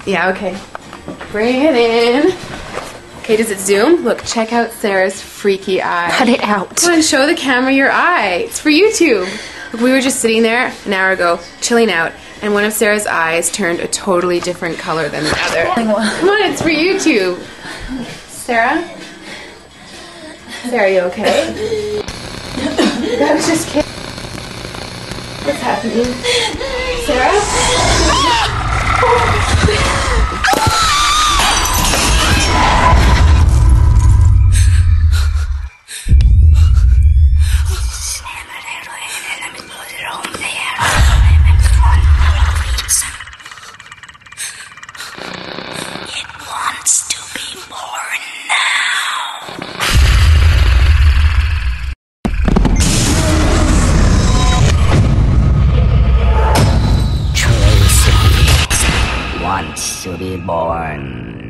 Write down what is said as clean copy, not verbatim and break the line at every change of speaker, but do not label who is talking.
Yeah, okay. Bring it in. Okay, does it zoom? Look, check out Sarah's freaky eye.
Cut it out.
Come on, show the camera your eye. It's for YouTube. Look, we were just sitting there an hour ago, chilling out, and one of Sarah's eyes turned a totally different color than the other. Come on, it's for YouTube. Sarah? Sarah, are you okay? I was just kidding. What's happening? Sarah?
Wants to be born.